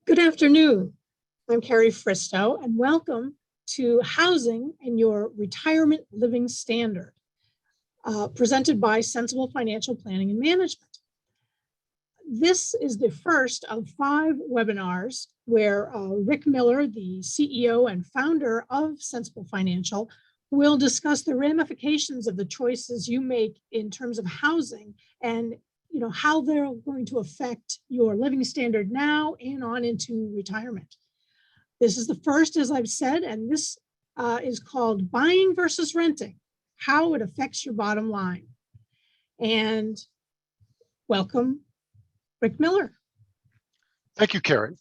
Good afternoon. I'm Carrie Fristow, and welcome to Housing and Your Retirement Living Standard, presented by Sensible Financial Planning and Management. This is the first of 5 webinars where Rick Miller, the CEO and founder of Sensible Financial, will discuss the ramifications of the choices you make in terms of housing and how they're going to affect your living standard now and on into retirement. This is the first, as I've said, and this is called Buying versus Renting, How It Affects Your Bottom Line. And welcome, Rick Miller. Thank you, Carrie.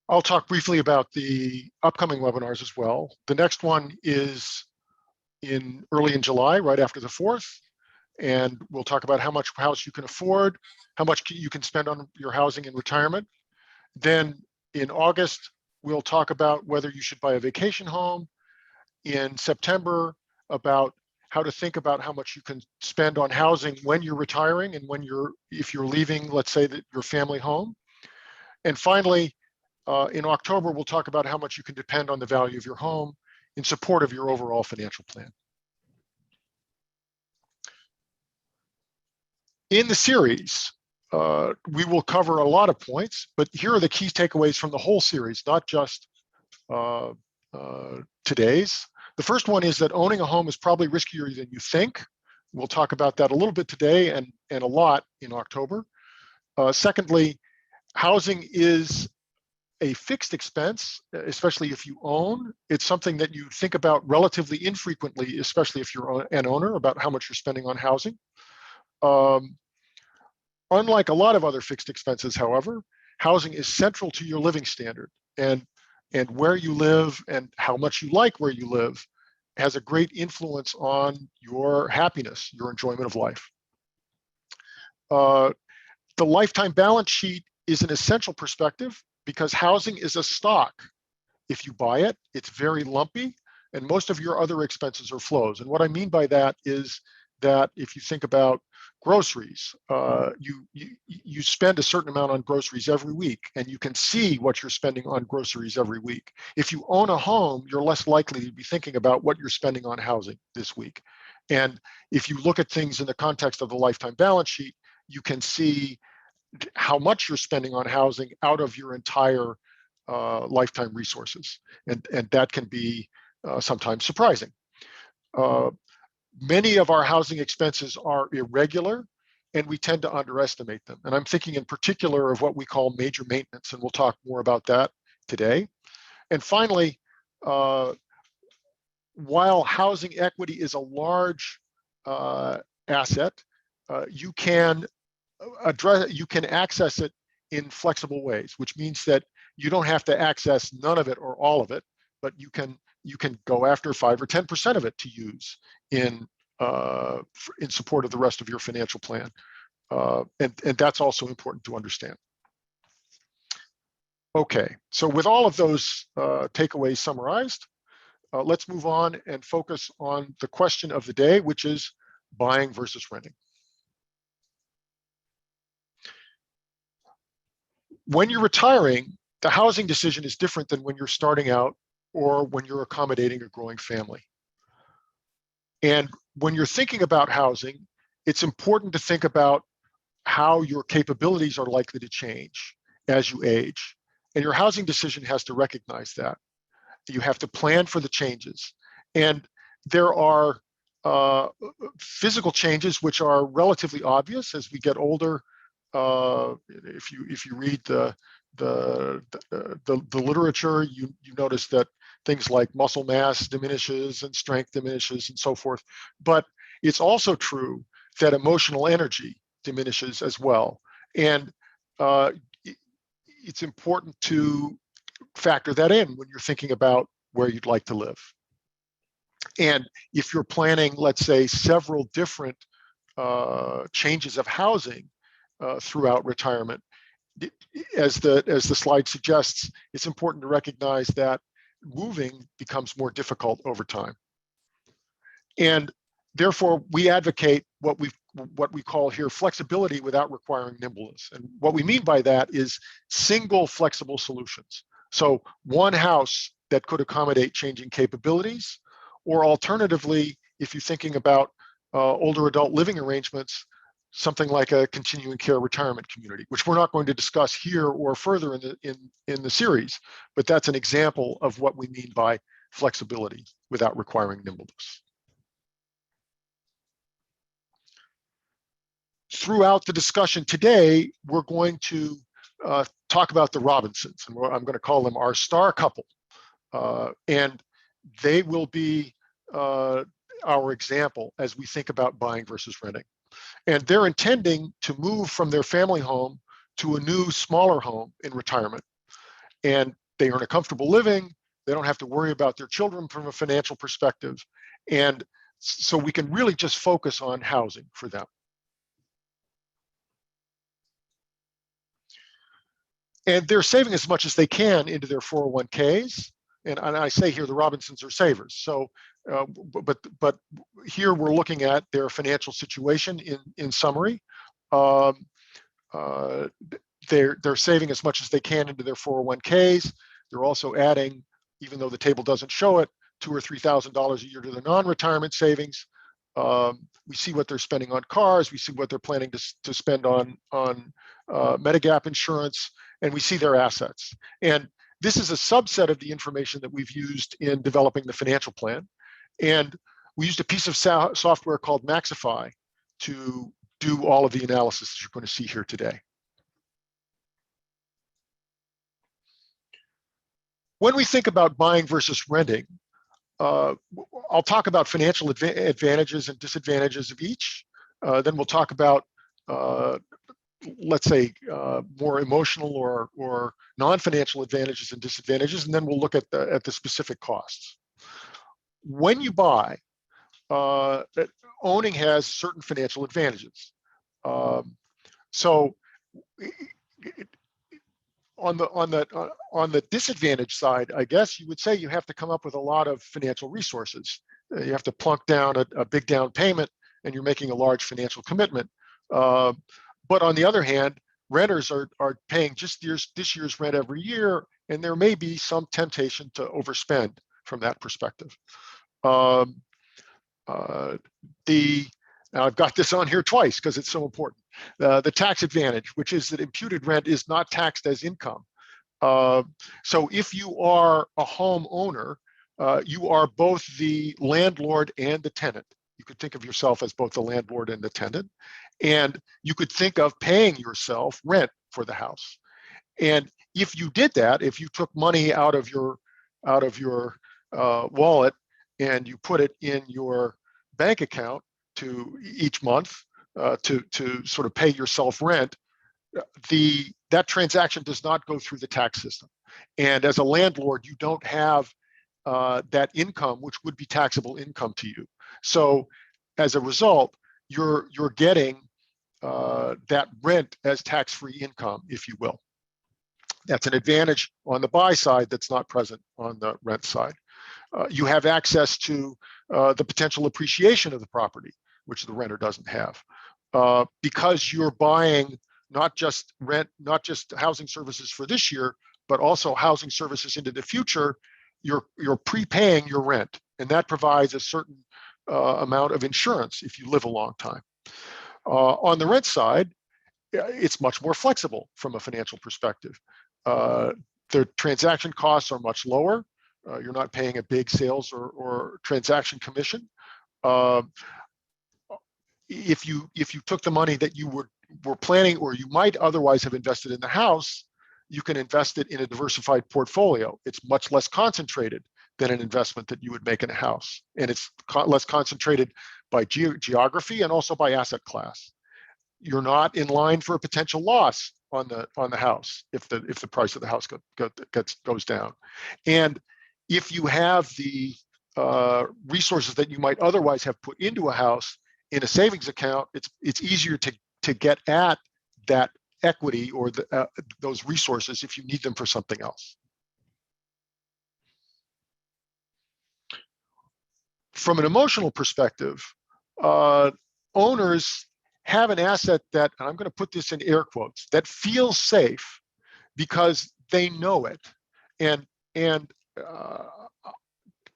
I'll talk briefly about the upcoming webinars as well. The next one is early in July, right after the 4th. And we'll talk about how much house you can afford, how much you can spend on your housing in retirement. Then in August, we'll talk about whether you should buy a vacation home. In September, about how to think about how much you can spend on housing when you're retiring and if you're leaving, let's say, your family home. And finally, in October, we'll talk about how much you can depend on the value of your home in support of your overall financial plan. In the series, we will cover a lot of points, but here are the key takeaways from the whole series, not just today's. The first one is that owning a home is probably riskier than you think. We'll talk about that a little bit today and a lot in October. Secondly, housing is a fixed expense, especially if you own. It's something that you think about relatively infrequently, especially if you're an owner, about how much you're spending on housing. Unlike a lot of other fixed expenses, however, housing is central to your living standard, and where you live and how much you like where you live has a great influence on your happiness, your enjoyment of life. The lifetime balance sheet is an essential perspective because housing is a stock. If you buy it, it's very lumpy, and most of your other expenses are flows. And what I mean by that is that if you think about groceries, you spend a certain amount on groceries every week, and you can see what you're spending on groceries every week. If you own a home, you're less likely to be thinking about what you're spending on housing this week. And if you look at things in the context of the lifetime balance sheet, you can see how much you're spending on housing out of your entire lifetime resources. And that can be sometimes surprising. Many of our housing expenses are irregular, and we tend to underestimate them. And I'm thinking in particular of what we call major maintenance, and we'll talk more about that today. And finally, while housing equity is a large asset, you can access it in flexible ways, which means that you don't have to access none of it or all of it, but you can go after 5 or 10% of it to use in support of the rest of your financial plan. And that's also important to understand. Okay, so with all of those takeaways summarized, let's move on and focus on the question of the day, which is buying versus renting. When you're retiring, the housing decision is different than when you're starting out or when you're accommodating a growing family. And when you're thinking about housing, it's important to think about how your capabilities are likely to change as you age. And your housing decision has to recognize that. You have to plan for the changes. And there are physical changes which are relatively obvious as we get older. If you read the literature, you notice that things like muscle mass diminishes and strength diminishes and so forth. But it's also true that emotional energy diminishes as well. And it's important to factor that in when you're thinking about where you'd like to live. And if you're planning, let's say, several different changes of housing throughout retirement, as the slide suggests, it's important to recognize that moving becomes more difficult over time. And therefore, we advocate what what we call here flexibility without requiring nimbleness. And what we mean by that is single flexible solutions. So one house that could accommodate changing capabilities, or alternatively, if you're thinking about older adult living arrangements, something like a continuing care retirement community, which we're not going to discuss here or further in the series, but that's an example of what we mean by flexibility without requiring nimbleness. Throughout the discussion today, we're going to talk about the Robinsons, and I'm going to call them our star couple. And they will be our example as we think about buying versus renting. And they're intending to move from their family home to a new, smaller home in retirement. And they earn a comfortable living. They don't have to worry about their children from a financial perspective. And so we can really just focus on housing for them. And they're saving as much as they can into their 401ks. And I say here the Robinsons are savers. So, but here we're looking at their financial situation in summary. They're saving as much as they can into their 401ks. They're also adding, even though the table doesn't show it, $2,000 or $3,000 a year to the non-retirement savings. We see what they're spending on cars. We see what they're planning to spend on Medigap insurance, and we see their assets. And this is a subset of the information that we've used in developing the financial plan. And we used a piece of software called Maxify to do all of the analysis that you're going to see here today. When we think about buying versus renting, I'll talk about financial advantages and disadvantages of each. Then we'll talk about, let's say, more emotional or non-financial advantages and disadvantages, and then we'll look at the specific costs. When you buy, owning has certain financial advantages. So on the disadvantage side, I guess you would say you have to come up with a lot of financial resources. You have to plunk down a big down payment, and you're making a large financial commitment. But on the other hand, renters are paying just this year's rent every year, and there may be some temptation to overspend from that perspective. Now I've got this on here twice because it's so important. The tax advantage, which is that imputed rent is not taxed as income. So if you are a homeowner, you are both the landlord and the tenant. You could think of yourself as both the landlord and the tenant. And you could think of paying yourself rent for the house. And if you did that, if you took money out of your wallet and you put it in your bank account to each month to sort of pay yourself rent, that transaction does not go through the tax system. And as a landlord, you don't have that income, which would be taxable income to you. So as a result, you're getting that rent as tax-free income, if you will. That's an advantage on the buy side that's not present on the rent side. You have access to the potential appreciation of the property, which the renter doesn't have. Because you're buying not just housing services for this year, but also housing services into the future, you're prepaying your rent, and that provides a certain amount of insurance if you live a long time. On the rent side, it's much more flexible from a financial perspective. The transaction costs are much lower. You're not paying a big sales or transaction commission. If you took the money that you were planning, or you might otherwise have invested in the house, you can invest it in a diversified portfolio. It's much less concentrated than an investment that you would make in a house, and it's less concentrated by geography and also by asset class. You're not in line for a potential loss on the house if the price of the house goes down, and if you have the resources that you might otherwise have put into a house in a savings account, it's easier to get at that equity or those resources if you need them for something else. From an emotional perspective, owners have an asset that, and I'm going to put this in air quotes, that feels safe because they know it. And I'm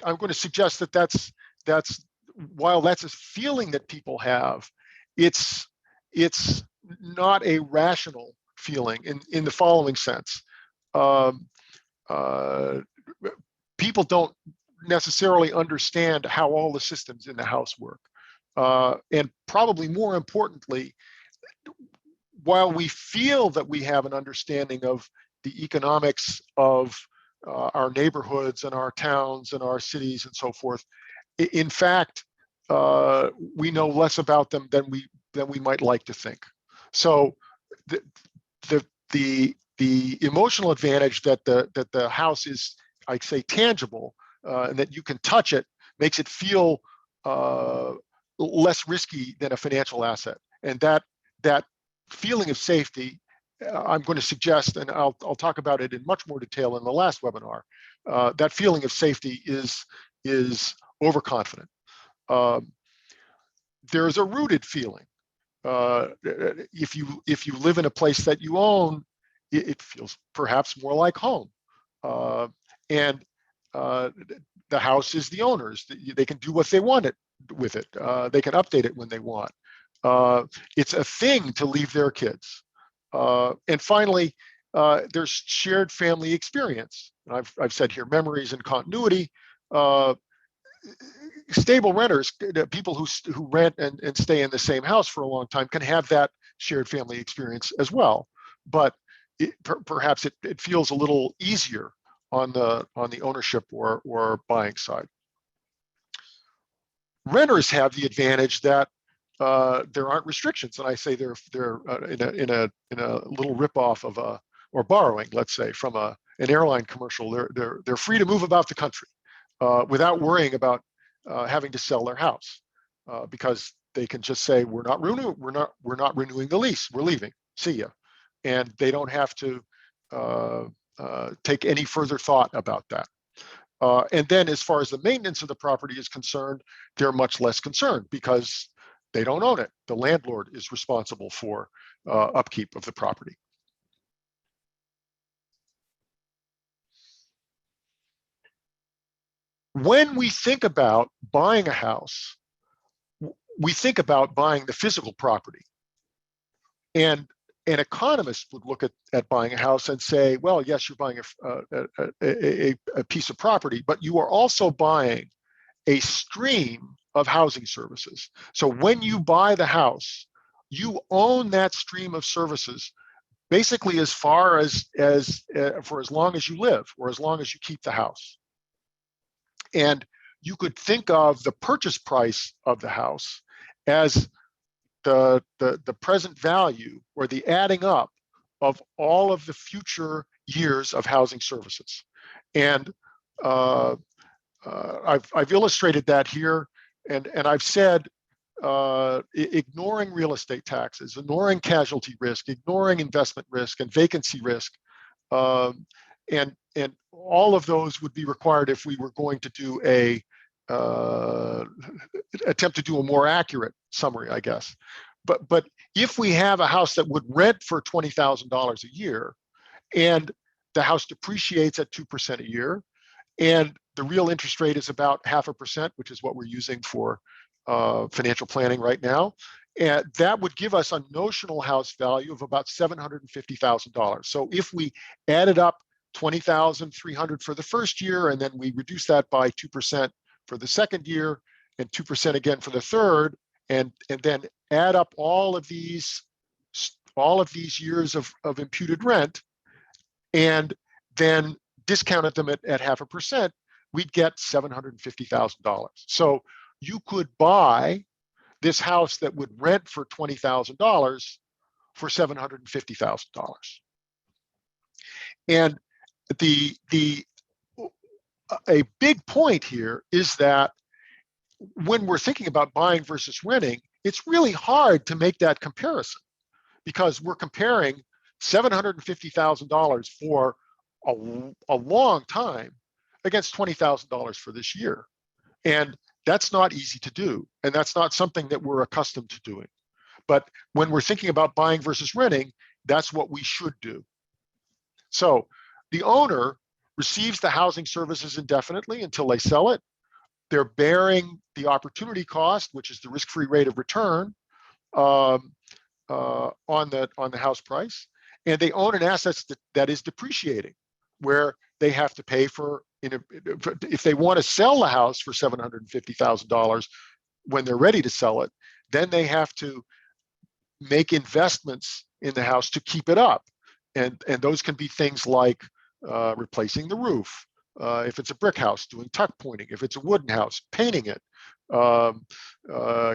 going to suggest that that's while that's a feeling that people have, it's not a rational feeling in the following sense. Um, People don't necessarily understand how all the systems in the house work. And probably more importantly, while we feel that we have an understanding of the economics of our neighborhoods and our towns and our cities and so forth, in fact, we know less about them than we might like to think. So the emotional advantage that the house is, I'd say, tangible, and that you can touch it, makes it feel less risky than a financial asset. And that feeling of safety, I'm going to suggest, and I'll talk about it in much more detail in the last webinar. That feeling of safety is overconfident. There's a rooted feeling. If you live in a place that you own, it feels perhaps more like home. And the house is the owner's. They can do what they want with it. They can update it when they want. It's a thing to leave their kids. And finally, there's shared family experience. And I've said here, memories and continuity. Stable renters, people who rent and stay in the same house for a long time, can have that shared family experience as well. But perhaps it feels a little easier on the ownership or buying side. Renters have the advantage that there aren't restrictions, and I say they're in a little ripoff of or borrowing, let's say, from an airline commercial. They're free to move about the country without worrying about having to sell their house, because they can just say, we're not renewing the lease, we're leaving, see ya, and they don't have to take any further thought about that. And then as far as the maintenance of the property is concerned, they're much less concerned because they don't own it. The landlord is responsible for upkeep of the property. When we think about buying a house, we think about buying the physical property. And an economist would look at buying a house and say, well, yes, you're buying a piece of property, but you are also buying a stream of housing services. So when you buy the house, you own that stream of services basically as far as for as long as you live, or as long as you keep the house. And you could think of the purchase price of the house as the present value, or the adding up of all of the future years of housing services. And I've illustrated that here, and I've said ignoring real estate taxes, ignoring casualty risk, ignoring investment risk and vacancy risk, and all of those would be required if we were going to do attempt to do a more accurate summary, I guess. But if we have a house that would rent for $20,000 a year, and the house depreciates at 2% a year, and the real interest rate is about 0.5%, which is what we're using for financial planning right now, and that would give us a notional house value of about $750,000. So if we added up $20,300 for the first year, and then we reduce that by 2% for the second year, and 2% again for the third, and then add up all of these years of imputed rent, and then discounted them at 0.5%, we'd get $750,000. So you could buy this house that would rent for $20,000 for $750,000. And a big point here is that when we're thinking about buying versus renting, it's really hard to make that comparison, because we're comparing $750,000 for a long time against $20,000 for this year. And that's not easy to do. And that's not something that we're accustomed to doing. But when we're thinking about buying versus renting, that's what we should do. So the owner receives the housing services indefinitely until they sell it. They're bearing the opportunity cost, which is the risk-free rate of return on the house price, and they own an asset that is depreciating, where they have to pay for, if they want to sell the house for $750,000 when they're ready to sell it, then they have to make investments in the house to keep it up. And those can be things like replacing the roof. If it's a brick house, doing tuck pointing. If it's a wooden house, painting it.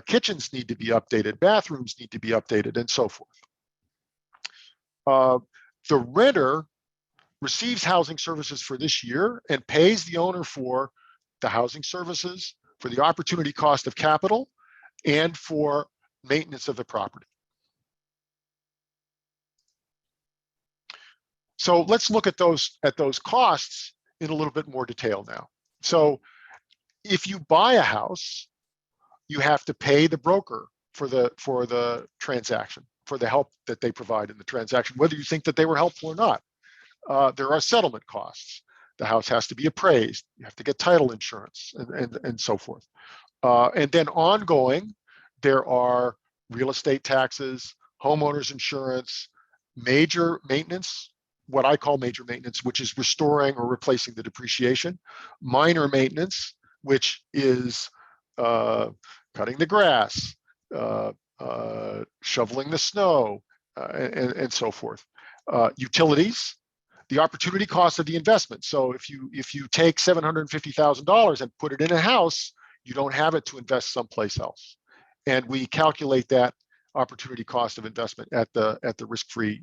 Kitchens need to be updated, bathrooms need to be updated, and so forth. The renter receives housing services for this year and pays the owner for the housing services, for the opportunity cost of capital, and for maintenance of the property. So let's look at those costs in a little bit more detail now. So if you buy a house, you have to pay the broker for the transaction, for the help that they provide in the transaction, whether you think that they were helpful or not. There are settlement costs. The house has to be appraised. You have to get title insurance and so forth. And then ongoing, there are real estate taxes, homeowners insurance, major maintenance, what I call major maintenance, which is restoring or replacing the depreciation, minor maintenance, which is cutting the grass, shoveling the snow, and so forth. Utilities, the opportunity cost of the investment. So if you take $750,000 and put it in a house, you don't have it to invest someplace else. And we calculate that opportunity cost of investment at the risk-free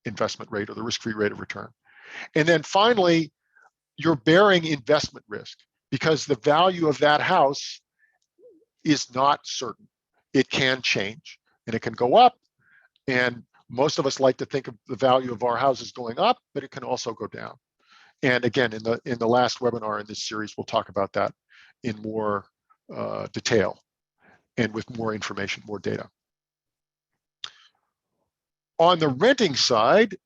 investment rate, or the risk-free rate of return. And then finally, you're bearing investment risk, because the value of that house is not certain. It can change, and it can go up. And most of us like to think of the value of our houses going up, but it can also go down. And again, in the last webinar in this series, we'll talk about that in more detail and with more information, more data. On the renting side,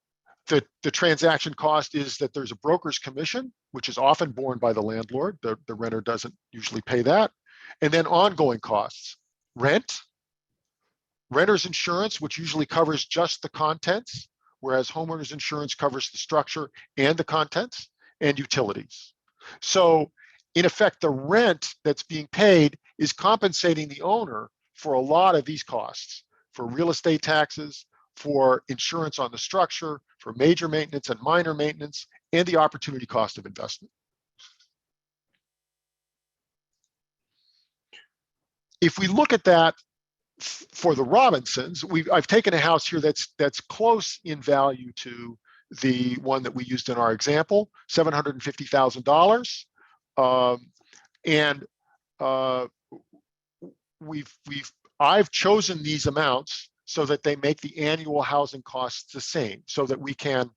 the transaction cost is that there's a broker's commission, which is often borne by the landlord. The renter doesn't usually pay that. And then ongoing costs, rent, renter's insurance, which usually covers just the contents, whereas homeowner's insurance covers the structure and the contents, and utilities. So in effect, the rent that's being paid is compensating the owner for a lot of these costs, for real estate taxes, for insurance on the structure, for major maintenance and minor maintenance, and the opportunity cost of investment. If we look at that for the Robinsons, I've taken a house here that's close in value to the one that we used in our example, $750,000, and I've chosen these amounts so that they make the annual housing costs the same, so that we can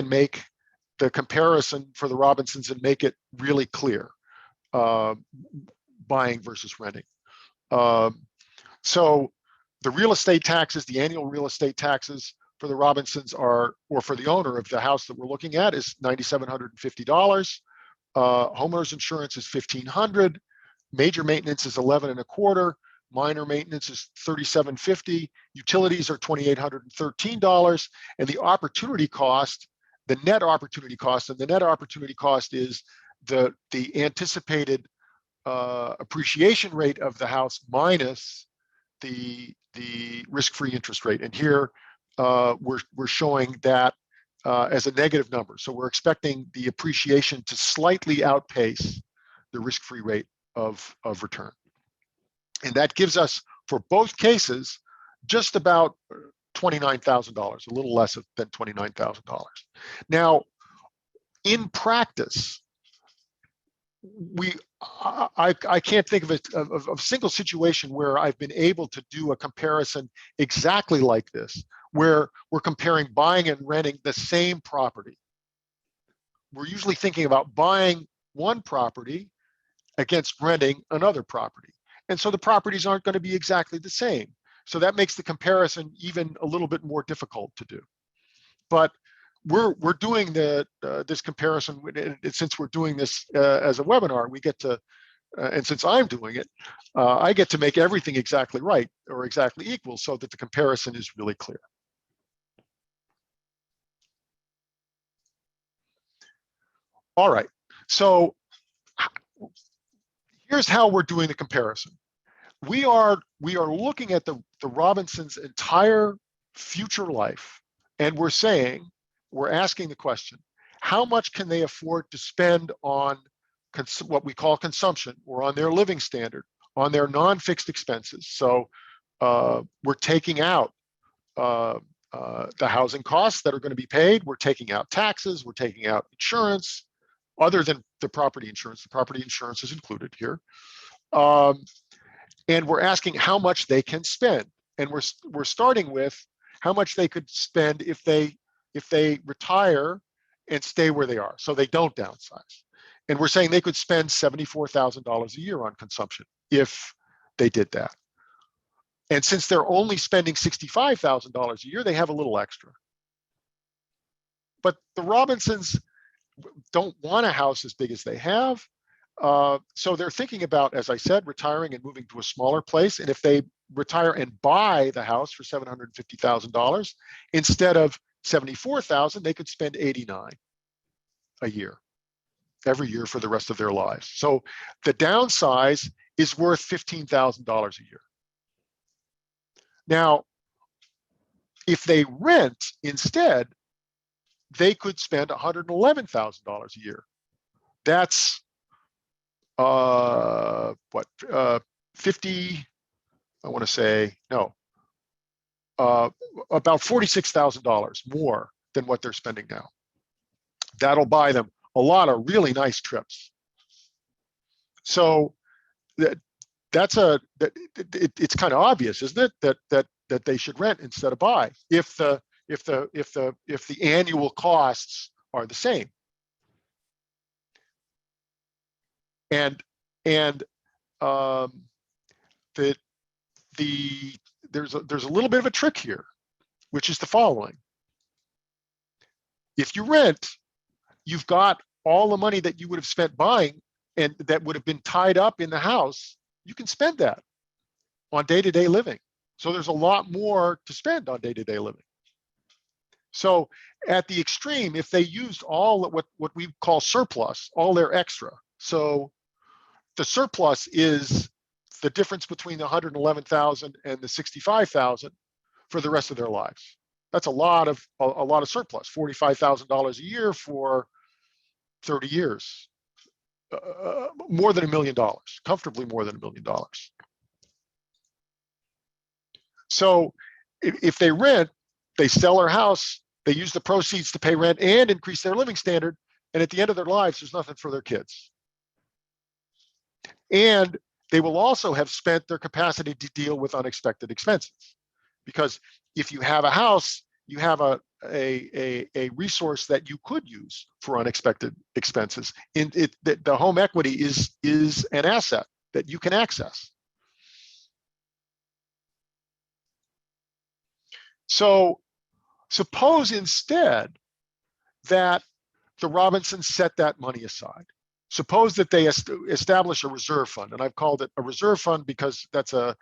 make the comparison for the Robinsons and make it really clear, buying versus renting. So the real estate taxes, the annual real estate taxes for the Robinsons are, or for the owner of the house that we're looking at, is $9,750. Homeowners insurance is $1,500. Major maintenance is $11.25. Minor maintenance is $3,750. Utilities are $2,813. And the opportunity cost, the net opportunity cost, and the net opportunity cost is the anticipated appreciation rate of the house minus the risk-free interest rate. And here we're showing that as a negative number. So we're expecting the appreciation to slightly outpace the risk-free rate of return. And that gives us, for both cases, just about $29,000, a little less than $29,000. Now, in practice, I can't think of a single situation where I've been able to do a comparison exactly like this, where we're comparing buying and renting the same property. We're usually thinking about buying one property against renting another property. And so the properties aren't going to be exactly the same. So that makes the comparison even a little bit more difficult to do. But we're doing this comparison, since we're doing this as a webinar, we get to, and since I'm doing it, I get to make everything exactly right or exactly equal so that the comparison is really clear. All right, so here's how we're doing the comparison. We are looking at the Robinsons' entire future life, and we're asking the question, how much can they afford to spend on what we call consumption, or on their living standard, on their non-fixed expenses? So we're taking out the housing costs that are going to be paid. We're taking out taxes. We're taking out insurance, other than the property insurance. The property insurance is included here. And we're asking how much they can spend. And we're starting with how much they could spend if they retire and stay where they are, so they don't downsize. And we're saying they could spend $74,000 a year on consumption if they did that. And since they're only spending $65,000 a year, they have a little extra. But the Robinsons don't want a house as big as they have. So they're thinking about, as I said, retiring and moving to a smaller place. And if they retire and buy the house for $750,000 instead of $74,000, they could spend $89,000 a year, every year for the rest of their lives. So the downsize is worth $15,000 a year. Now, if they rent instead, they could spend $111,000 a year. That's 50, I want to say, no, about $46,000 more than what they're spending now. That'll buy them a lot of really nice trips. So it's kind of obvious, isn't it, that they should rent instead of buy if the annual costs are the same. And there's a little bit of a trick here, which is the following. If you rent, you've got all the money that you would have spent buying and that would have been tied up in the house. You can spend that on day-to-day living. So there's a lot more to spend on day-to-day living. So at the extreme, if they used all what we call surplus, all their extra. So the surplus is the difference between the $111,000 and the $65,000 for the rest of their lives. That's a lot of surplus, $45,000 a year for 30 years, more than $1 million, comfortably more than $1 million. So if they rent, they sell their house, they use the proceeds to pay rent and increase their living standard, and at the end of their lives, there's nothing for their kids. And they will also have spent their capacity to deal with unexpected expenses. Because if you have a house, you have a resource that you could use for unexpected expenses. The home equity is an asset that you can access. So suppose instead that the Robinsons set that money aside. Suppose that they establish a reserve fund, and I've called it a reserve fund because that's the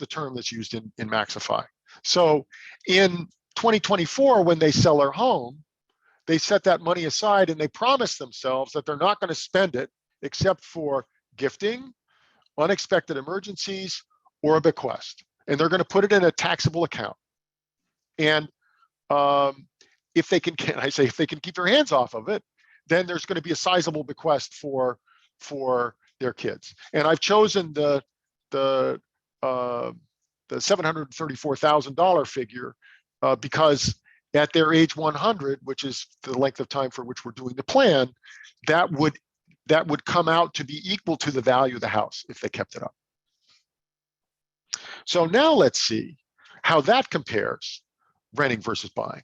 term that's used in Maxify. So in 2024, when they sell their home, they set that money aside and they promise themselves that they're not going to spend it except for gifting, unexpected emergencies, or a bequest. And they're going to put it in a taxable account. And if they can keep their hands off of it, then there's going to be a sizable bequest for their kids. And I've chosen the $734,000 figure because at their age 100, which is the length of time for which we're doing the plan, that would come out to be equal to the value of the house if they kept it up. So now let's see how that compares, renting versus buying.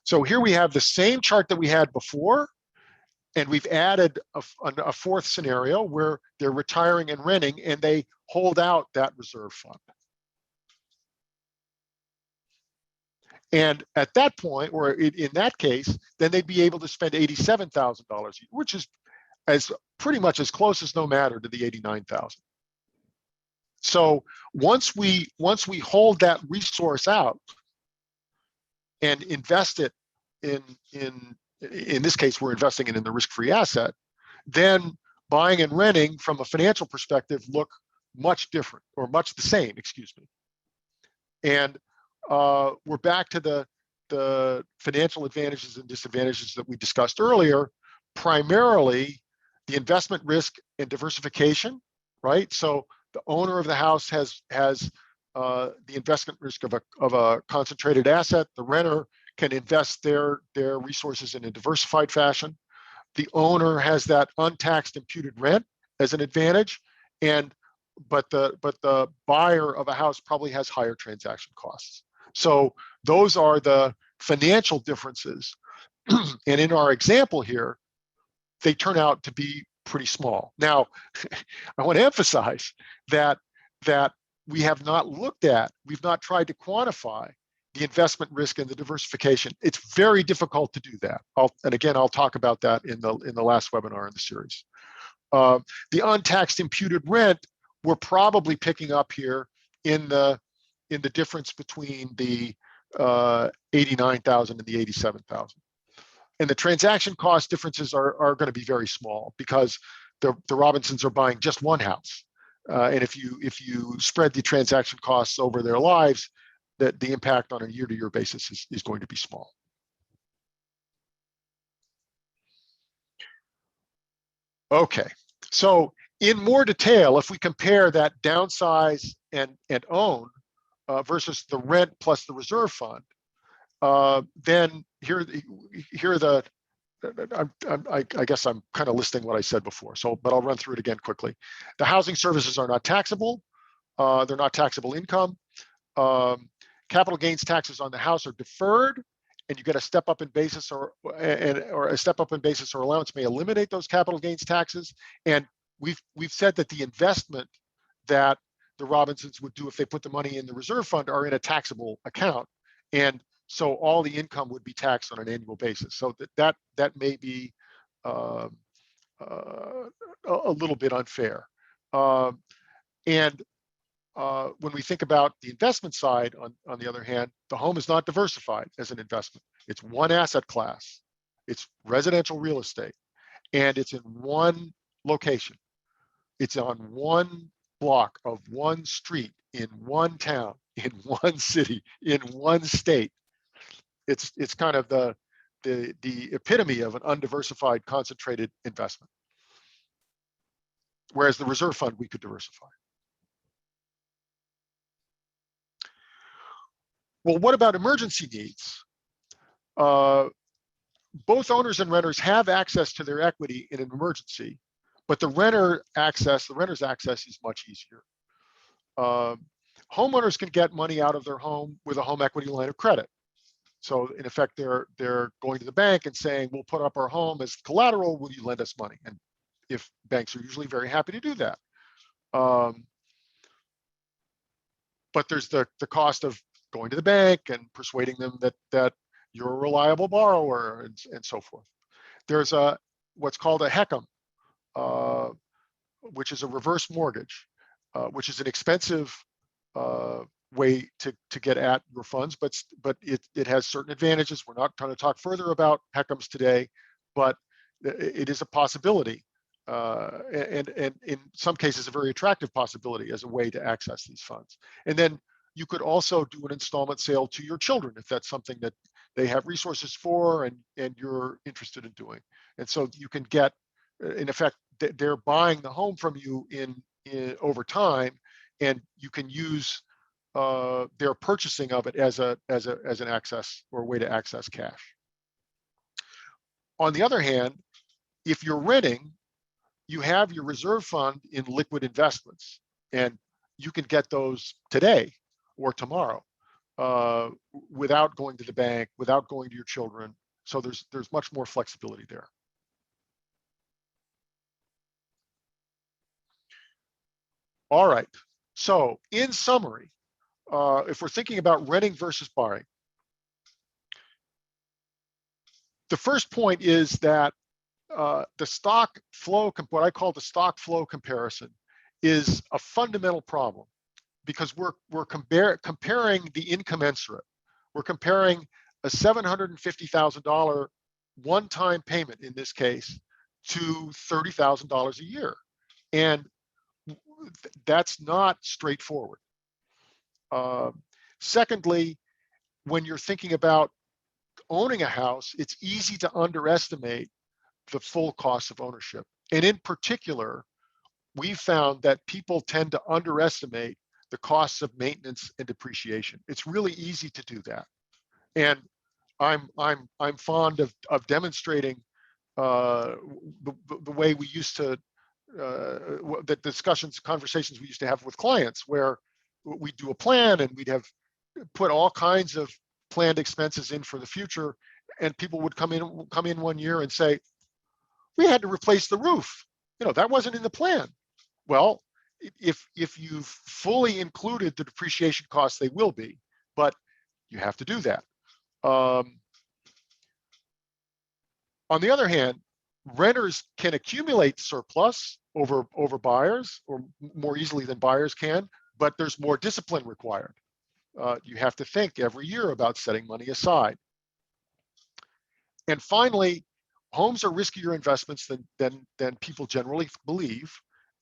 So here we have the same chart that we had before, And we've added a fourth scenario where they're retiring and renting and they hold out that reserve fund. And at that point, or in that case, then they'd be able to spend $87,000, which is as pretty much as close as no matter to the 89,000. So once we hold that resource out and invest it in this case, we're investing it in the risk-free asset, then buying and renting from a financial perspective look much different, or much the same, excuse me. And we're back to the financial advantages and disadvantages that we discussed earlier, primarily the investment risk and diversification, right? So the owner of the house has the investment risk of a concentrated asset. The renter can invest their resources in a diversified fashion. The owner has that untaxed imputed rent as an advantage, but the buyer of a house probably has higher transaction costs. So those are the financial differences. And in our example here, they turn out to be pretty small. Now, I want to emphasize that we have not we've not tried to quantify the investment risk and the diversification. It's very difficult to do that. And again, I'll talk about that in the last webinar in the series. The untaxed imputed rent, we're probably picking up here in the difference between the 89,000 and the 87,000. And the transaction cost differences are going to be very small because the Robinsons are buying just one house. And if you spread the transaction costs over their lives, that the impact on a year-to-year basis is going to be small. Okay, so in more detail, if we compare that downsize and own versus the rent plus the reserve fund, then here are the, I guess I'm kind of listing what I said before, but I'll run through it again quickly. The housing services are not taxable. They're not taxable income. Capital gains taxes on the house are deferred, and you get a step up in basis or a step up in basis or allowance may eliminate those capital gains taxes. And we've said that the investment that the Robinsons would do if they put the money in the reserve fund are in a taxable account, and so all the income would be taxed on an annual basis. So that may be a little bit unfair. When we think about the investment side, on the other hand, the home is not diversified as an investment. It's one asset class. It's residential real estate, and it's in one location. It's on one block of one street in one town, in one city, in one state. It's kind of the epitome of an undiversified, concentrated investment. Whereas the reserve fund, we could diversify. Well, what about emergency needs? Both owners and renters have access to their equity in an emergency, but the renter's access is much easier. Homeowners can get money out of their home with a home equity line of credit. So in effect, they're going to the bank and saying, we'll put up our home as collateral, will you lend us money? And if banks are usually very happy to do that. But there's the cost of going to the bank and persuading them that you're a reliable borrower and so forth. There's what's called a HECM, which is a reverse mortgage, which is an expensive way to get at your funds, but it has certain advantages. We're not trying to talk further about HECMs today, but it is a possibility, and in some cases a very attractive possibility as a way to access these funds. And then you could also do an installment sale to your children if that's something that they have resources for and you're interested in doing. And so you can get, in effect, they're buying the home from you in over time, and you can use their purchasing of it as an access or a way to access cash. On the other hand, if you're renting, you have your reserve fund in liquid investments, and you can get those today or tomorrow without going to the bank, without going to your children. So there's much more flexibility there. All right. So in summary, if we're thinking about renting versus buying, the first point is that the stock flow, what I call the stock flow comparison, is a fundamental problem because we're comparing the incommensurate. We're comparing a $750,000 one-time payment in this case to $30,000 a year, and that's not straightforward. Secondly, when you're thinking about owning a house, it's easy to underestimate the full cost of ownership. And in particular, we found that people tend to underestimate the costs of maintenance and depreciation. It's really easy to do that. And I'm fond of demonstrating the way we used to, the conversations we used to have with clients, where we do a plan and we'd have put all kinds of planned expenses in for the future, and people would come in one year and say, we had to replace the roof. That wasn't in the plan. Well, if you've fully included the depreciation costs, they will be, but you have to do that. On the other hand, renters can accumulate surplus over buyers, or more easily than buyers can, but there's more discipline required. You have to think every year about setting money aside. And finally, homes are riskier investments than people generally believe.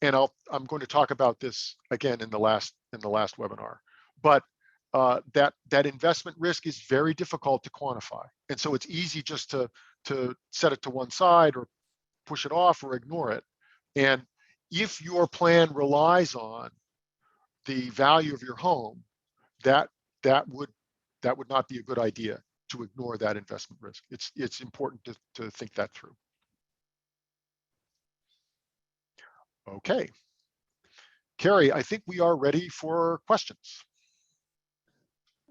And I'm going to talk about this again in the last webinar. But that investment risk is very difficult to quantify, and so it's easy just to set it to one side or push it off or ignore it. And if your plan relies on the value of your home, that would not be a good idea to ignore that investment risk. It's important to think that through. Okay. Carrie, I think we are ready for questions.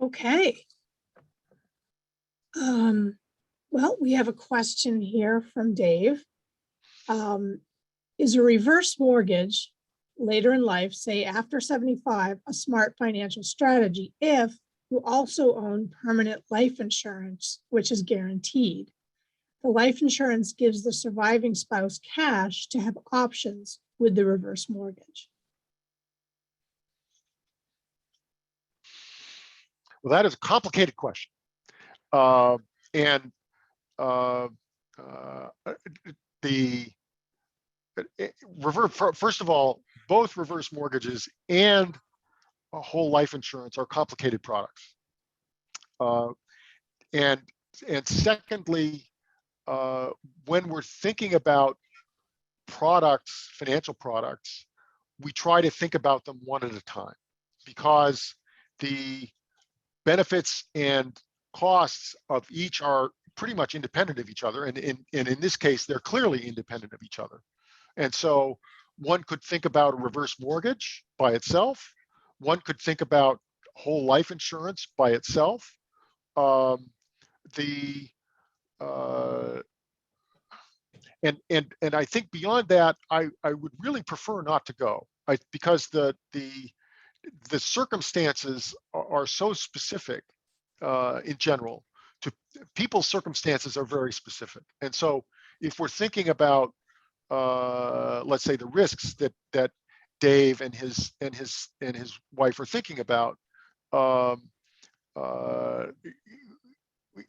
Okay. Well, we have a question here from Dave. Is a reverse mortgage later in life, say after 75, a smart financial strategy if you also own permanent life insurance, which is guaranteed? The life insurance gives the surviving spouse cash to have options with the reverse mortgage. Well, that is a complicated question. First of all, both reverse mortgages and a whole life insurance are complicated products. And secondly, when we're thinking about products, financial products, we try to think about them one at a time, because the benefits and costs of each are pretty much independent of each other. And in this case, they're clearly independent of each other. And so one could think about a reverse mortgage by itself. One could think about whole life insurance by itself. And I think beyond that, I would really prefer not to go, because the circumstances are so specific in general. To people's circumstances are very specific, and so if we're thinking about, let's say, the risks that Dave and his wife are thinking about,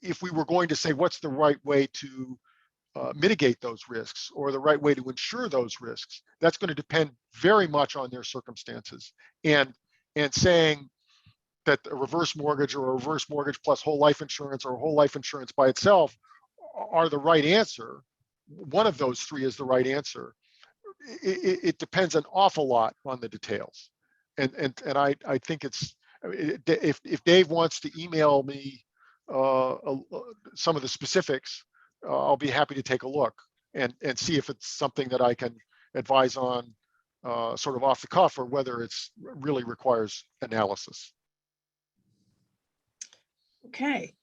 if we were going to say what's the right way to mitigate those risks, or the right way to insure those risks, that's going to depend very much on their circumstances. And saying that a reverse mortgage, or a reverse mortgage plus whole life insurance, or whole life insurance by itself are the right answer, one of those three is the right answer, it depends an awful lot on the details. And I think it's, if Dave wants to email me some of the specifics, I'll be happy to take a look and see if it's something that I can advise on sort of off the cuff, or whether it's really requires analysis. Okay.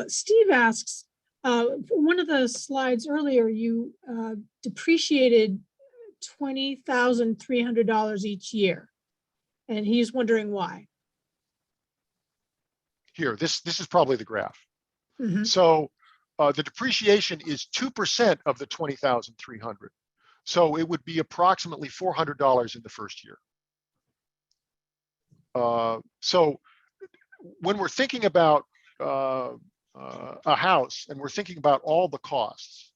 Steve asks, one of the slides earlier, you depreciated $20,300 each year. And he's wondering why. Here, this is probably the graph. Mhm. So the depreciation is 2% of the 20,300. So it would be approximately $400 in the first year. So when we're thinking about a house and we're thinking about all the costs,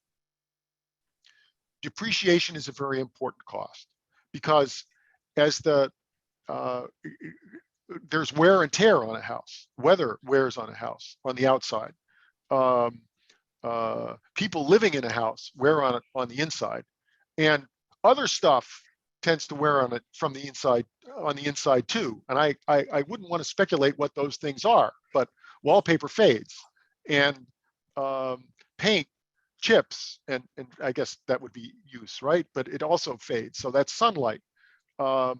depreciation is a very important cost, because as there's wear and tear on a house, weather wears on a house on the outside. People living in a house wear on it on the inside, and other stuff tends to wear on it from the inside, on the inside too. And I wouldn't want to speculate what those things are, but wallpaper fades, and paint chips, and I guess that would be use, right? But it also fades, so that's sunlight. And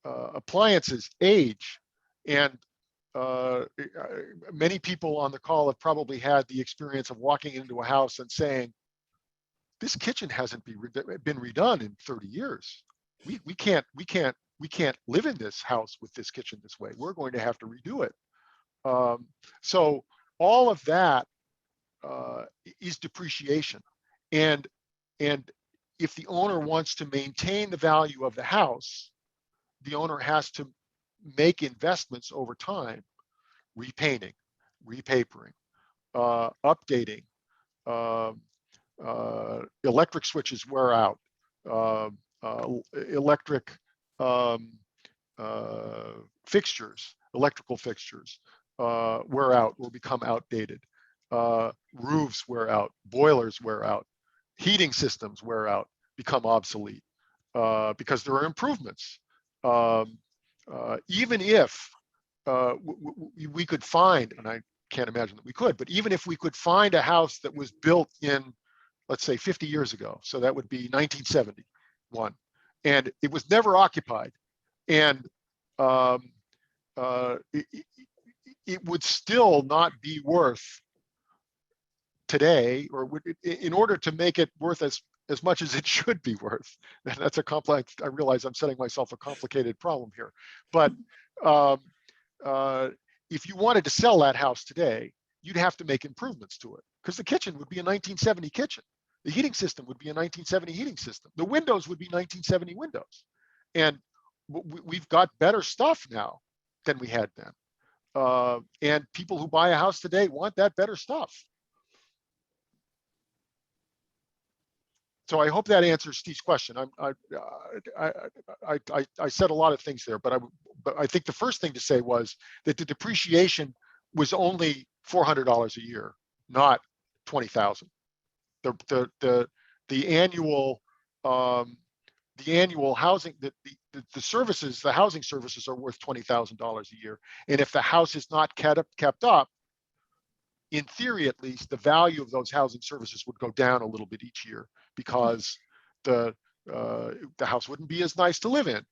appliances age, and many people on the call have probably had the experience of walking into a house and saying, this kitchen hasn't been redone in 30 years. We can't live in this house with this kitchen this way. We're going to have to redo it. So all of that is depreciation. And if the owner wants to maintain the value of the house, the owner has to make investments over time, repainting, repapering, updating. Electric switches wear out. Electric fixtures, electrical fixtures wear out or become outdated. Roofs wear out, boilers wear out, heating systems wear out, become obsolete, because there are improvements. Even if we could find, and I can't imagine that we could, but even if we could find a house that was built in, let's say 50 years ago, so that would be 1971, and it was never occupied, and it would still not be worth today, or in order to make it worth as much as it should be worth. And that's a complex, I realize I'm setting myself a complicated problem here, but if you wanted to sell that house today, you'd have to make improvements to it, because the kitchen would be a 1970 kitchen. The heating system would be a 1970 heating system. The windows would be 1970 windows. And we've got better stuff now than we had then. And people who buy a house today want that better stuff. So I hope that answers Steve's question. I said a lot of things there, but I think the first thing to say was that the depreciation was only $400 a year, not 20,000. The annual housing, the services, the housing services are worth $20,000 a year, and if the house is not kept up, in theory at least, the value of those housing services would go down a little bit each year, because the house wouldn't be as nice to live in,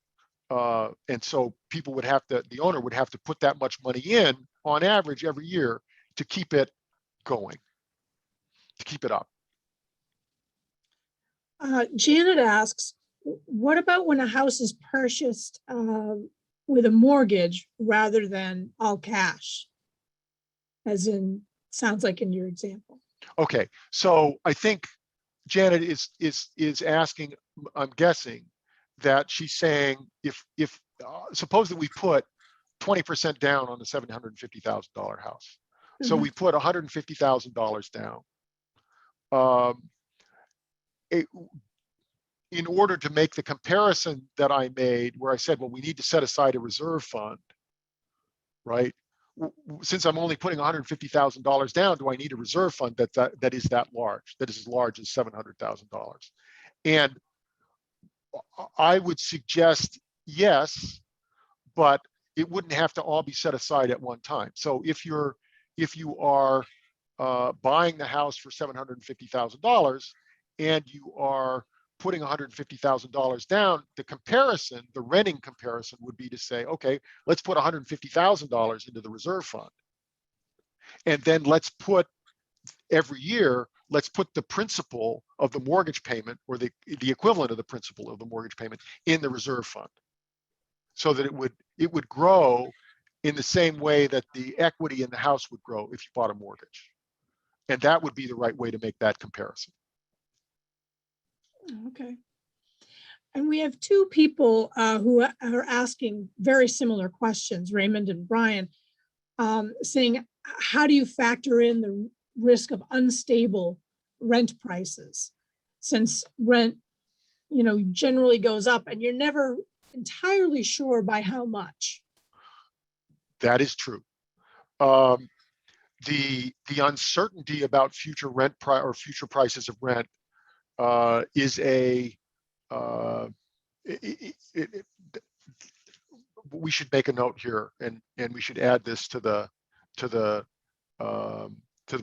and so people would have to, the owner would have to put that much money in on average every year to keep it going, to keep it up. Janet asks, what about when a house is purchased with a mortgage rather than all cash? As in, sounds like in your example. Okay, so I think Janet is asking, I'm guessing, that she's saying if suppose that we put 20% down on the $750,000 house. So we put $150,000 down. In order to make the comparison that I made, where I said, well, we need to set aside a reserve fund, right? Since I'm only putting $150,000 down, do I need a reserve fund that is that large, that is as large as $700,000? And I would suggest yes, but it wouldn't have to all be set aside at one time. So if you are buying the house for $750,000 and you are putting $150,000 down, the comparison, the renting comparison would be to say, okay, let's put $150,000 into the reserve fund. And then let's put every year, let's put the principal of the mortgage payment, or the equivalent of the principal of the mortgage payment, in the reserve fund, so that it would grow in the same way that the equity in the house would grow if you bought a mortgage. And that would be the right way to make that comparison. Okay. And we have two people who are asking very similar questions, Raymond and Brian, saying, how do you factor in the risk of unstable rent prices, since rent, generally goes up and you're never entirely sure by how much? That is true. The uncertainty about future rent or future prices of rent is we should make a note here, and we should add this to the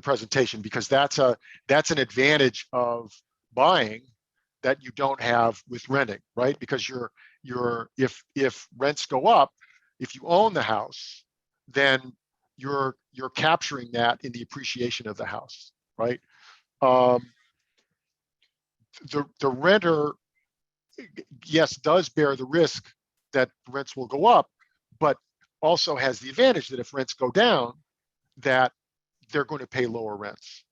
presentation, because that's an advantage of buying that you don't have with renting, right? Because if rents go up, if you own the house, then you're capturing that in the appreciation of the house, right? The renter, yes, does bear the risk that rents will go up, but also has the advantage that if rents go down, that they're going to pay lower rents,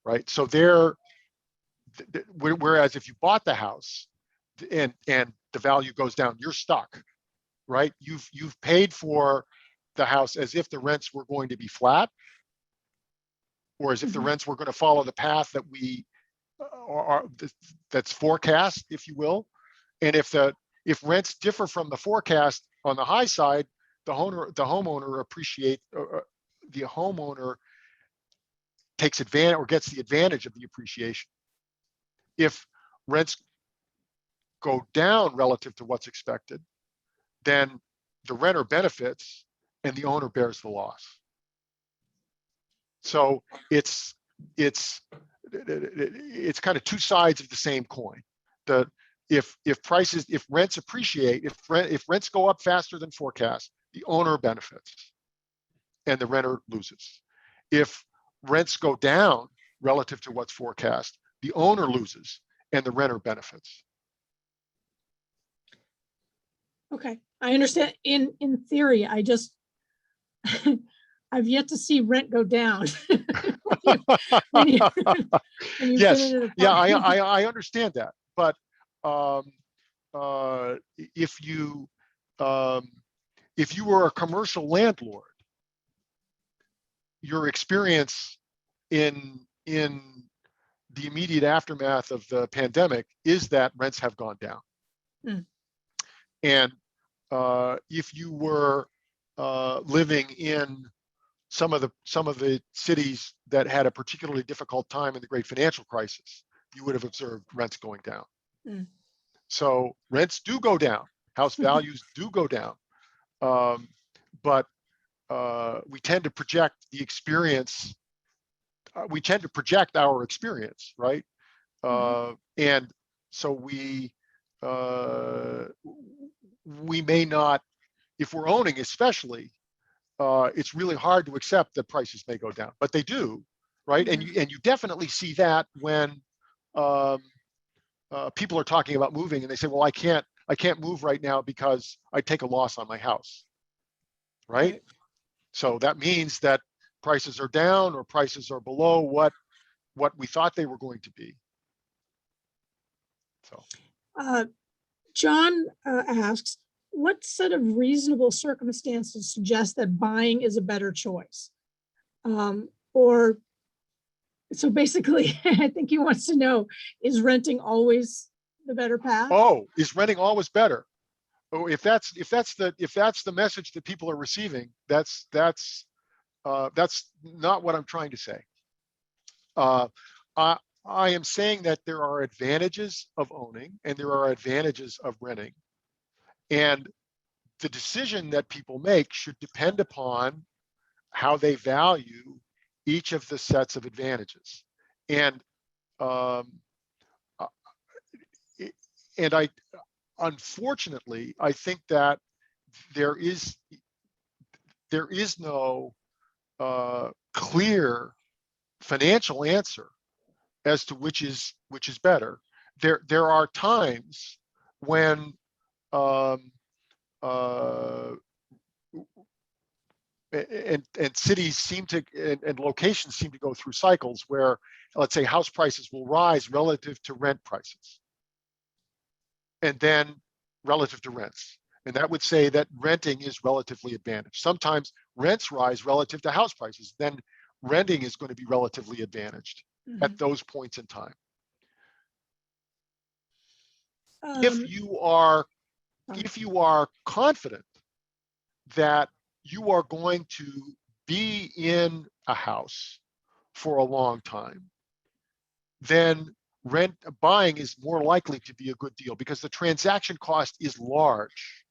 right? So whereas if you bought the house and the value goes down, you're stuck, right? You've paid for the house as if the rents were going to be flat, or as if the rents were going to follow the path that that's forecast, if you will. And if rents differ from the forecast on the high side, the homeowner takes advantage, or gets the advantage of the appreciation. If rents go down relative to what's expected, then the renter benefits and the owner bears the loss. So it's kind of two sides of the same coin. If rents appreciate, if rents go up faster than forecast, the owner benefits and the renter loses. If rents go down relative to what's forecast, the owner loses and the renter benefits. Okay, I understand. In theory, I just I've yet to see rent go down. when you Yes, yeah, I understand that, but if you were a commercial landlord, your experience in the immediate aftermath of the pandemic is that rents have gone down. And if you were living in some of the cities that had a particularly difficult time in the great financial crisis, you would have observed rents going down. So rents do go down, house values do go down, but we tend to project the experience. We tend to project our experience, right? And so we may not, if we're owning especially, it's really hard to accept that prices may go down, but they do, right? And you definitely see that when people are talking about moving and they say, well, I can't move right now because I take a loss on my house, right? So that means that prices are down or prices are below what we thought they were going to be. So John asks, what set of reasonable circumstances suggest that buying is a better choice? Or so basically, I think he wants to know, is renting always the better path? Oh, is renting always better? Oh, if that's the message that people are receiving, that's not what I'm trying to say. I am saying that there are advantages of owning and there are advantages of renting. And the decision that people make should depend upon how they value each of the sets of advantages. And unfortunately, I think that there is no clear financial answer as to which is better. There are times when and cities seem to and locations seem to go through cycles where, let's say, house prices will rise relative to rent prices, and then relative to rents. And that would say that renting is relatively advantaged. Sometimes rents rise relative to house prices, then renting is going to be relatively advantaged at those points in time. If you are confident that you are going to be in a house for a long time, then buying is more likely to be a good deal because the transaction cost is large.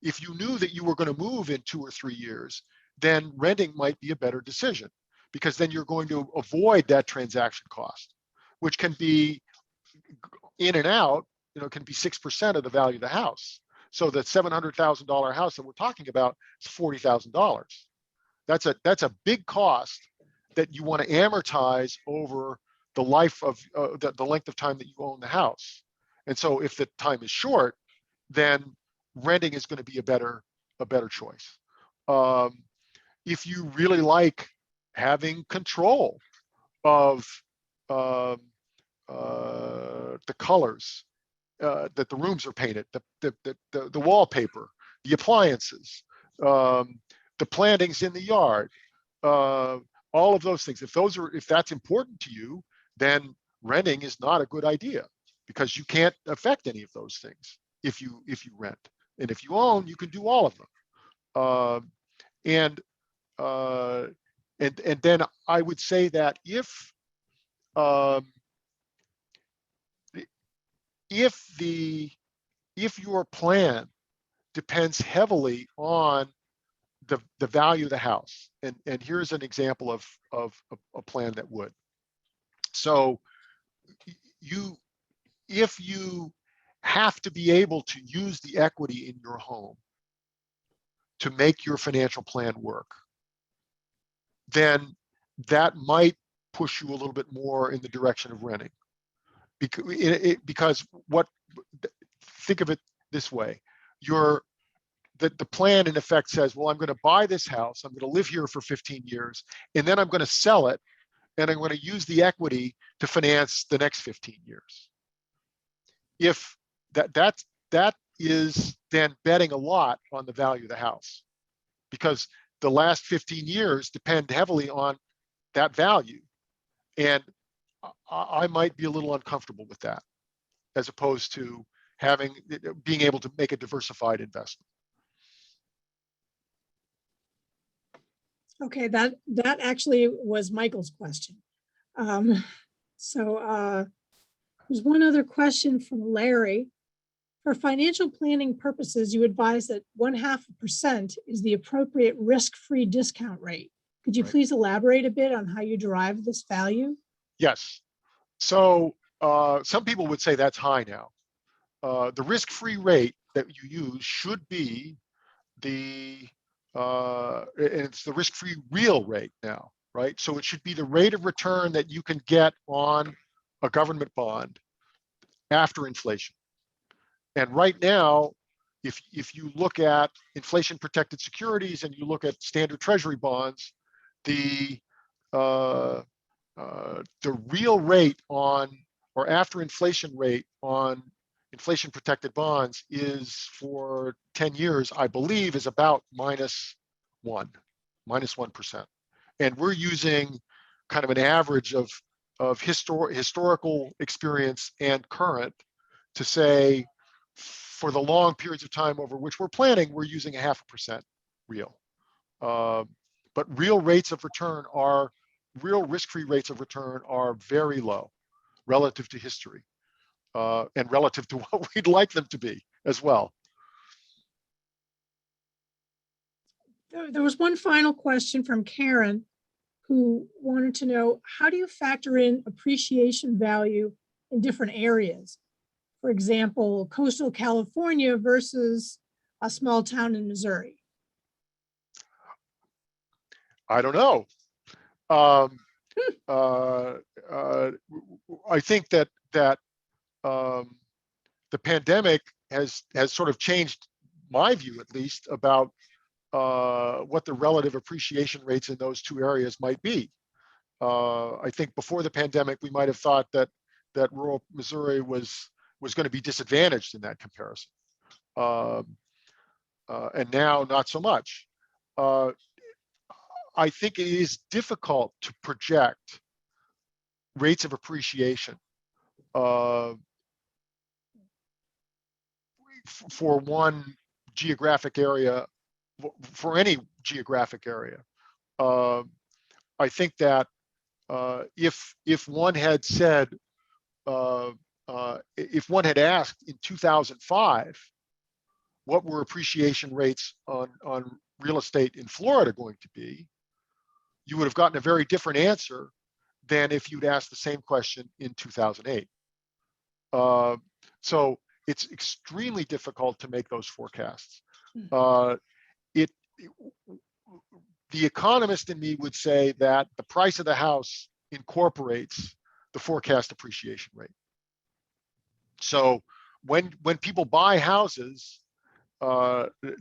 If you knew that you were going to move in 2 or 3 years, then renting might be a better decision because then you're going to avoid that transaction cost, which can be in and out, can be 6% of the value of the house. So the $700,000 house that we're talking about is $40,000. That's a big cost that you want to amortize over the life of the length of time that you own the house. And so if the time is short, then renting is going to be a better choice. If you really like having control of the colors that the rooms are painted, the wallpaper, the appliances, the plantings in the yard, all of those things. If that's important to you, then renting is not a good idea because you can't affect any of those things if you rent. And if you own, you can do all of them. And then I would say that if your plan depends heavily on the value of the house, and here's an example of a plan that would. So if you have to be able to use the equity in your home to make your financial plan work, then that might push you a little bit more in the direction of renting. Because think of it this way, the plan in effect says, well, I'm going to buy this house, I'm going to live here for 15 years, and then I'm going to sell it, and I'm going to use the equity to finance the next 15 years. If that is then betting a lot on the value of the house, because the last 15 years depend heavily on that value. And I might be a little uncomfortable with that, as opposed to being able to make a diversified investment. Okay, that actually was Michael's question. There's one other question from Larry. For financial planning purposes, you advise that 0.5% is the appropriate risk-free discount rate. Could you please elaborate a bit on how you derive this value? Yes. So some people would say that's high now. The risk-free rate that you use should be and it's the risk-free real rate now, right? So it should be the rate of return that you can get on a government bond after inflation. And right now, if you look at inflation-protected securities and you look at standard treasury bonds, the real rate on, or after inflation rate on inflation-protected bonds is for 10 years, I believe, is about -1%. And we're using kind of an average of historical experience and current to say, for the long periods of time over which we're planning, we're using 0.5% real. But real risk-free rates of return are very low relative to history and relative to what we'd like them to be as well. There was one final question from Karen, who wanted to know, how do you factor in appreciation value in different areas? For example, coastal California versus a small town in Missouri. I don't know. I think that the pandemic has sort of changed my view, at least, about what the relative appreciation rates in those two areas might be. I think before the pandemic, we might have thought that rural Missouri was going to be disadvantaged in that comparison, and now not so much. I think it is difficult to project rates of appreciation for one geographic area, for any geographic area. I think that if one had said, if one had asked in 2005, what were appreciation rates on real estate in Florida going to be, you would have gotten a very different answer than if you'd asked the same question in 2008. So it's extremely difficult to make those forecasts. The economist in me would say that the price of the house incorporates the forecast appreciation rate. So when people buy houses,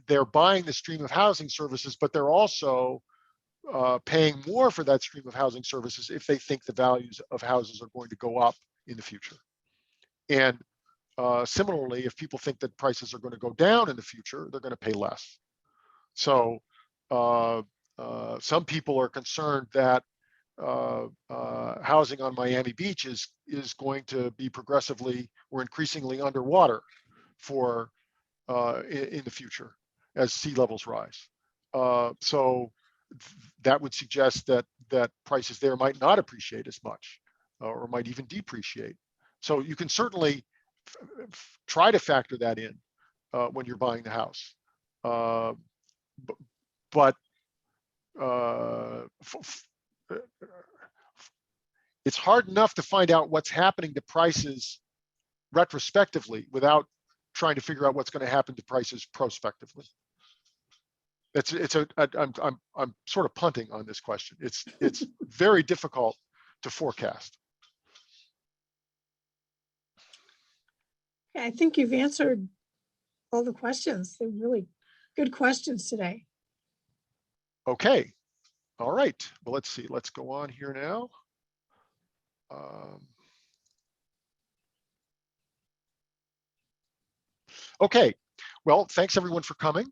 they're buying the stream of housing services, but they're also paying more for that stream of housing services if they think the values of houses are going to go up in the future. And similarly, if people think that prices are going to go down in the future, they're going to pay less. So some people are concerned that housing on Miami Beach is going to be progressively or increasingly underwater for in the future as sea levels rise. So that would suggest that prices there might not appreciate as much, or might even depreciate. So you can certainly try to factor that in when you're buying the house, but it's hard enough to find out what's happening to prices retrospectively without trying to figure out what's going to happen to prices prospectively. I'm sort of punting on this question. It's very difficult to forecast. I think you've answered all the questions. They're really good questions today. Okay. All right. Well, let's see. Let's go on here now. Okay. Well, thanks everyone for coming.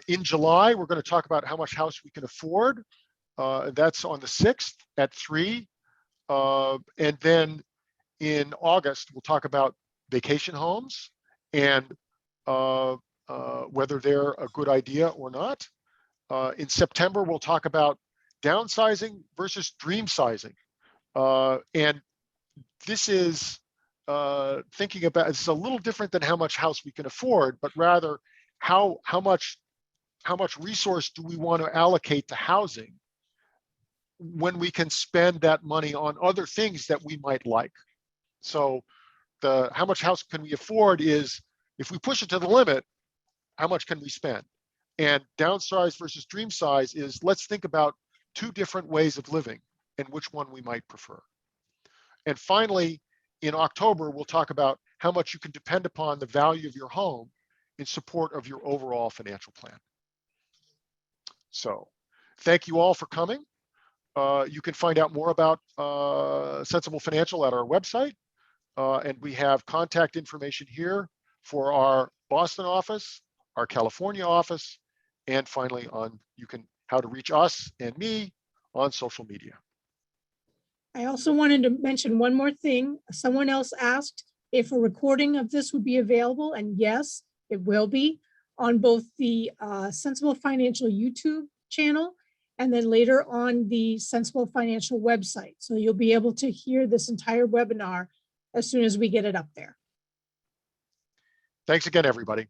In July, we're going to talk about how much house we can afford. That's on the 6th at 3. And then in August, we'll talk about vacation homes and whether they're a good idea or not. In September, we'll talk about downsizing versus dream sizing. And this is thinking about, it's a little different than how much house we can afford, but rather how much resource do we want to allocate to housing when we can spend that money on other things that we might like. So the how much house can we afford is, if we push it to the limit, how much can we spend? And downsize versus dream size is, let's think about two different ways of living and which one we might prefer. And finally, in October, we'll talk about how much you can depend upon the value of your home in support of your overall financial plan. So thank you all for coming. You can find out more about Sensible Financial at our website. And we have contact information here for our Boston office, our California office, and finally how to reach us and me on social media. I also wanted to mention one more thing. Someone else asked if a recording of this would be available, and yes, it will be on both the Sensible Financial YouTube channel and then later on the Sensible Financial website. So you'll be able to hear this entire webinar as soon as we get it up there. Thanks again, everybody.